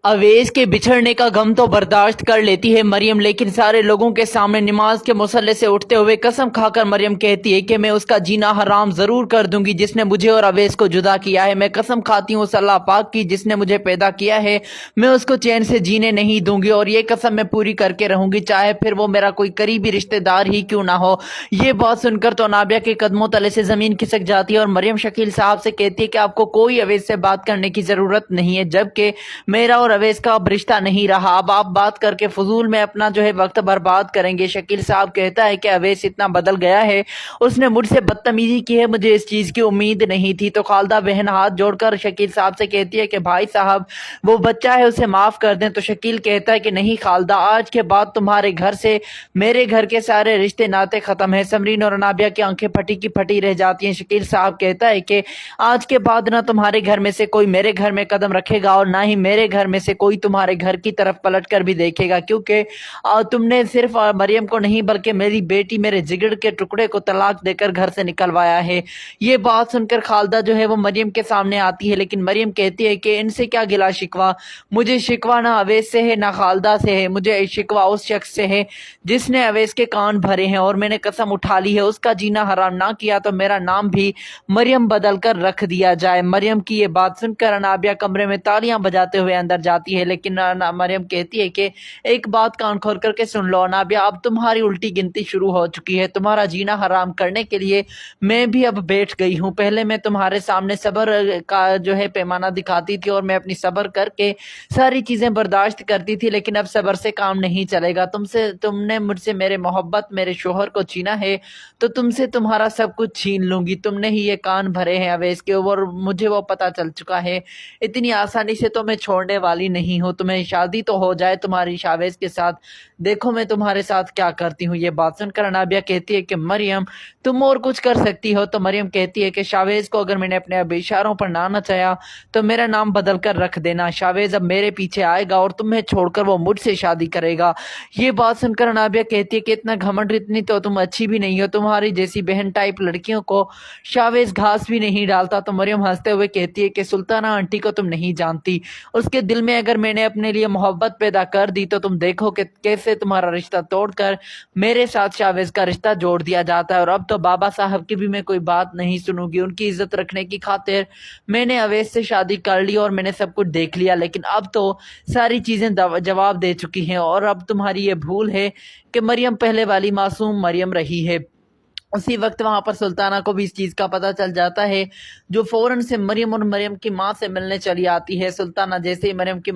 अवैस के बिछड़ने का गम तो बर्दाश्त कर लेती है मरियम, लेकिन सारे लोगों के सामने नमाज के मुसल्ले से उठते हुए कसम खाकर मरियम कहती है कि मैं उसका जीना हराम जरूर कर दूंगी जिसने मुझे और अवैस को जुदा किया है। मैं कसम खाती हूँ उस अल्लाह पाक की जिसने मुझे पैदा किया है, मैं उसको चैन से जीने नहीं दूंगी और ये कसम मैं पूरी करके रहूंगी, चाहे फिर वो मेरा कोई करीबी रिश्तेदार ही क्यों ना हो। ये बात सुनकर तो नाबिया के कदमों तले से जमीन खिसक जाती है और मरियम शकील साहब से कहती है कि आपको कोई अवैस से बात करने की जरूरत नहीं है, जबकि मेरा और अवैस का अब रिश्ता नहीं रहा। अब आप बात करके फजूल में अपना जो है वक्त बर्बाद करेंगे। शकील साहब कहता है कि अवैस इतना बदल गया है, उसने मुझसे बदतमीजी की है, मुझे इस चीज की उम्मीद नहीं थी। तो खालदा बहन हाथ जोड़कर शकील साहब से कहती है कि भाई साहब वो बच्चा है, उसे माफ कर दें। तो शकील कहता है कि नहीं खालदा, आज के बाद तुम्हारे घर से मेरे घर के सारे रिश्ते नाते खत्म है। समरीन और नाबिया की आंखें फटी की फटी रह जाती हैं। शकील साहब कहता है कि आज के बाद ना तुम्हारे घर में से कोई मेरे घर में कदम रखेगा और ना ही मेरे घर में से कोई तुम्हारे घर की तरफ पलट कर भी देखेगा, क्योंकि तुमने सिर्फ मरियम को नहीं बल्कि मेरी बेटी, मेरे जिगर के टुकड़े को तलाक देकर घर से निकलवाया है। ये बात सुनकर खालदा जो है वो मरियम के सामने आती है, लेकिन मरियम कहती है कि इनसे क्या गिला शिकवा, मुझे शिकवा ना अवैस से है ना खालदा से है, मुझे शिकवा उस शख्स से है जिसने अवैस के कान भरे हैं और मैंने कसम उठा ली है उसका जीना हराम ना किया तो मेरा नाम भी मरियम बदल कर रख दिया जाए। मरियम की ये बात सुनकर अनाबिया कमरे में तालियां बजाते हुए अंदर जाती है, लेकिन मरियम कहती है कि एक बात कान खोल करके सुन लो अनाबिया, अब तुम्हारी उल्टी गिनती शुरू हो चुकी है। तुम्हारा जीना हराम करने के लिए मैं भी अब बैठ गई हूँ। पहले मैं तुम्हारे सामने सब्र का जो है पैमाना दिखाती थी और मैं अपनी सब्र करके सारी चीजें बर्दाश्त करती थी, लेकिन अब सब्र से काम नहीं चलेगा। तुमने मुझसे मेरे मोहब्बत, मेरे शोहर को छीना है तो तुमसे तुम्हारा सब कुछ छीन लूंगी। तुमने ही ये कान भरे हैं अवैस के और मुझे वो पता चल चुका है। इतनी आसानी से तो मैं छोड़ने वाली नहीं हूँ। तुम्हें शादी तो हो जाए तुम्हारी शावेज के साथ, देखो मैं तुम्हारे साथ क्या करती हूँ। ये बात सुनकर अनाबिया कहती है कि मरियम तुम और कुछ कर सकती हो। तो मरियम कहती है कि शावेज को अगर मैंने अपने अब इशारों पर ना नचाया तो मेरा नाम बदल कर रख देना। शावेज अब मेरे पीछे आएगा और तुम्हें छोड़कर वो मुझसे शादी करेगा। ये बात सुनकर अनाबिया कहती है कि इतना घमंड, इतनी तो तुम अच्छी भी नहीं हो, तुम्हारी जैसी बहन टाइप लड़कियों को शावेज घास भी नहीं डालता। तो मरियम हंसते हुए कहती है कि सुल्ताना आंटी को तुम नहीं जानती, उसके दिल में अगर मैंने अपने लिए मोहब्बत पैदा कर दी तो तुम देखो कि कैसे तुम्हारा रिश्ता तोड़कर मेरे साथ शावेज का रिश्ता जोड़ दिया जाता है। और अब तो बाबा साहब की भी मैं कोई बात नहीं सुनूंगी, उनकी इज्जत रखने की खातिर मैंने अवैस से शादी कर ली और मैंने सब कुछ देख लिया, लेकिन अब तो सारी चीजें जवाब दे चुकी हैं और अब तुम्हारी ये भूल है कि मरियम पहले वाली मासूम मरियम रही है। उसी वक्त वहां पर सुल्ताना को भी इस चीज का पता चल जाता है, जो फौरन से मरियम और मरियम की माँ से मिलने चली आती है। सुल्ताना जैसे ही मरियम की